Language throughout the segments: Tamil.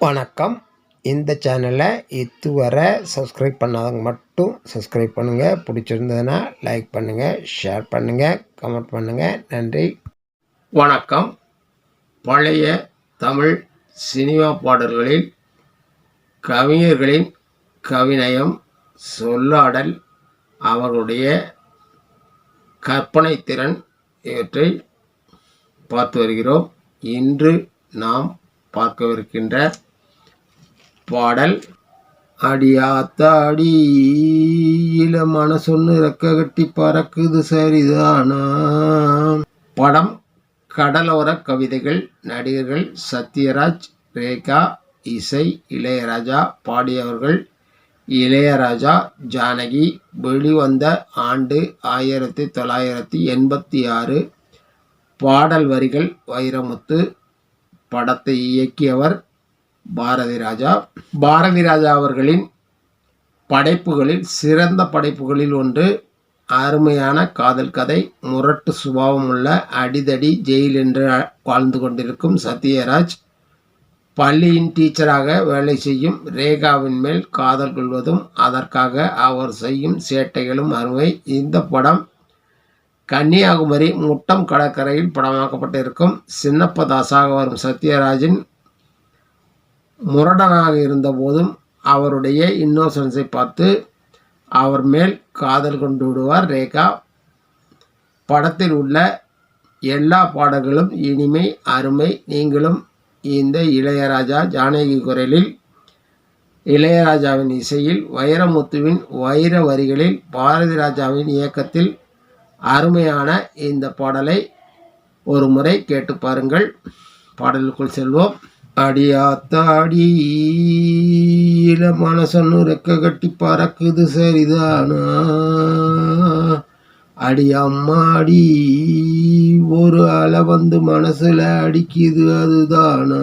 வணக்கம். இந்த சேனலை இதுவரை சப்ஸ்கிரைப் பண்ணாதவங்க மட்டும் சப்ஸ்கிரைப் பண்ணுங்கள். பிடிச்சிருந்ததுன்னா லைக் பண்ணுங்கள், ஷேர் பண்ணுங்கள், கமெண்ட் பண்ணுங்கள். நன்றி. வணக்கம். பழைய தமிழ் சினிமா பாடல்களில் கவிஞர்களின் கவிநயம், சொல்லாடல், அவர்களுடைய கற்பனை திறன் இவற்றை பார்த்து வருகிறோம். இன்று நாம் பார்க்கவிருக்கின்ற பாடல் அடியாத்தாடி இளமான சொன்னு ரெக்க கட்டி பறக்குது சரிதானா. படம் கடலோர கவிதைகள். நடிகர்கள் சத்யராஜ், ரேகா. இசை இளையராஜா. பாடியவர்கள் இளையராஜா, ஜானகி. வெளிவந்த ஆண்டு 1986. பாடல் வரிகள் வைரமுத்து. படத்தை இயக்கியவர் பாரதிராஜா. பாரதிராஜா அவர்களின் படைப்புகளில் சிறந்த படைப்புகளில் ஒன்று அருமையான காதல் கதை. முரட்டு சுபாவமுள்ள அடிதடி ஜெயில் என்று வாழ்ந்து கொண்டிருக்கும் சத்யராஜ் பள்ளியின் டீச்சராக வேலை செய்யும் ரேகாவின் மேல் காதல் கொள்வதும் அதற்காக அவர் செய்யும் சேட்டைகளும் அருமை. இந்த படம் கன்னியாகுமரி முட்டம் கடற்கரையில் படமாக்கப்பட்டிருக்கும். சின்னப்பதாசாக வரும் சத்யராஜின் முரடனாக இருந்தபோதும் அவருடைய இன்னோசன்ஸை பார்த்து அவர் மேல் காதல் கொண்டு விடுவார் ரேகா. படத்தில் உள்ள எல்லா பாடல்களும் இனிமை, அருமை. நீங்களும் இந்த இளையராஜா, ஜானகி குரலில், இளையராஜாவின் இசையில், வைரமுத்துவின் வைர வரிகளில், பாரதிராஜாவின் இயக்கத்தில் அருமையான இந்த பாடலை ஒரு முறை கேட்டு பாருங்கள். பாடலுக்குள் செல்வோம். அடியாத்தாடி இளமான சொன்னு ரெக்க கட்டி பறக்குது சரிதானா. அடி அம்மாடி ஒரு அலை வந்து மனசுல அடிக்குது அதுதானா.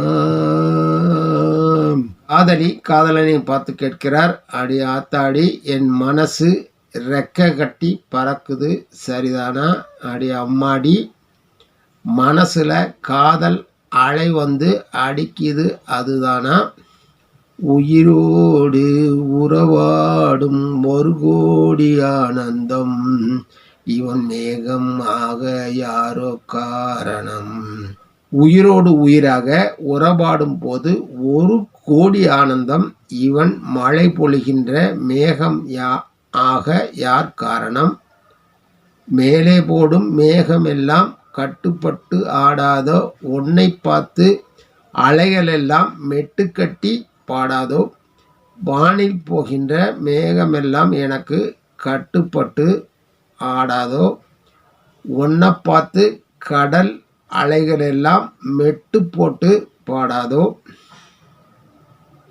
காதலி காதலனை பார்த்து கேட்கிறார். அடி ஆத்தாடி என் மனசு ரெக்க கட்டி பறக்குது சரிதானா. அடி அம்மாடி மனசுல காதல் அலை வந்து அடிக்குது அதுதானா. உயிரோடு உறவாடும் ஒரு கோடி ஆனந்தம் இவன் மேகம் ஆக யாரோ காரணம். உயிரோடு உயிராக உறவாடும் போது ஒரு கோடி ஆனந்தம் இவன் மழை பொழிகின்ற மேகம் ஆக யார் காரணம். மேலே போடும் மேகமெல்லாம் கட்டுப்பட்டு ஆடாதோ. உன்னை பார்த்து அலைகளெல்லாம் மெட்டுக்கட்டி பாடாதோ. வானில் போகின்ற மேகமெல்லாம் எனக்கு கட்டுப்பட்டு ஆடாதோ. உன்னை பார்த்து கடல் அலைகளெல்லாம் மெட்டு போட்டு பாடாதோ.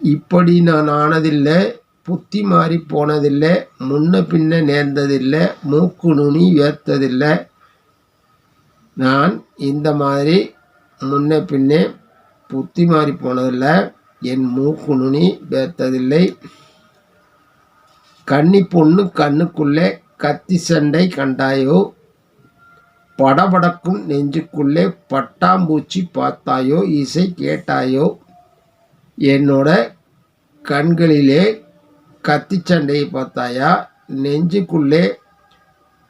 இப்படி நான் ஆனதில்லை, புத்தி மாறி போனதில்லை, முன்ன பின்ன நேர்ந்ததில்லை, மூக்கு நுனி வேர்த்ததில்லை. நான் இந்த மாதிரி முன்ன பின்னே புத்தி மாறி போனதில்லை, என் மூக்கு நுனி வேர்த்ததில்லை. கன்னி பொண்ணு கண்ணுக்குள்ளே கத்தி சண்டை கண்டாயோ. படபடக்கும் நெஞ்சுக்குள்ளே பட்டாம்பூச்சி பார்த்தாயோ. இசை கேட்டாயோ. என்னோட கண்களிலே கத்தி சண்டையை பார்த்தாயா. நெஞ்சுக்குள்ளே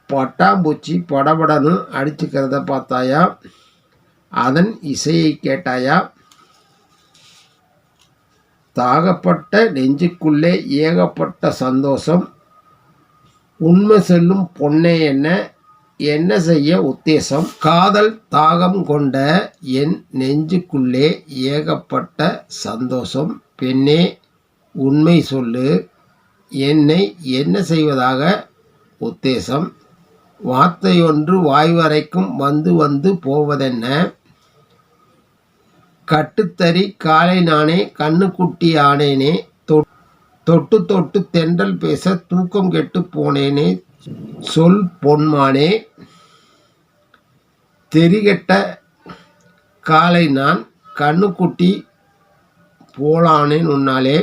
பட்டாம்பூச்சி படபடன்னு அடிச்சுக்கிறத பார்த்தாயா. அதன் இசையை கேட்டாயா. தாகப்பட்ட நெஞ்சுக்குள்ளே ஏகப்பட்ட சந்தோஷம். உண்மை சொல்லும் பொண்ணே என்ன செய்ய உத்தேசம். காதல் தாகம் கொண்ட என் நெஞ்சுக்குள்ளே ஏகப்பட்ட சந்தோஷம். பெண்ணே உண்மை சொல்லு, என்னை என்ன செய்வதாக உத்தேசம். வார்த்தையொன்று வாய் வரைக்கும் வந்து வந்து போவதென்ன. கட்டுத்தறி காலை நானே கண்ணுக்குட்டி ஆனேனே. தொட்டு தொட்டு தென்றல் பேச தூக்கம் கெட்டு போனேனே. சொல் பொன்மானே. தெரிகெட்ட காலை நான் கண்ணுக்குட்டி போலானேன் உன்னாலே.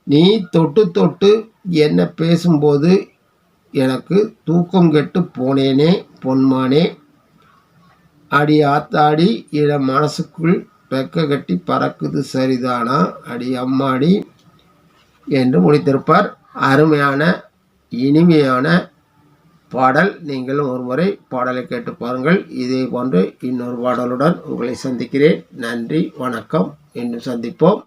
நீ தொட்டு தொட்டு என்ன பேசும்போது எனக்கு தூக்கம் கெட்டு போனேனே பொன்மானே. அடி ஆத்தாடி இள மனசுக்குள் ரெக்க கட்டி பறக்குது சரிதானா அடி அம்மாடி என்று முடித்திருப்பார். அருமையான இனிமையான பாடல். நீங்களும் ஒரு முறை பாடலை கேட்டு பாருங்கள். இதே போன்று இன்னொரு பாடலுடன் உங்களை சந்திக்கிறேன். நன்றி, வணக்கம். இன்னும் சந்திப்போம்.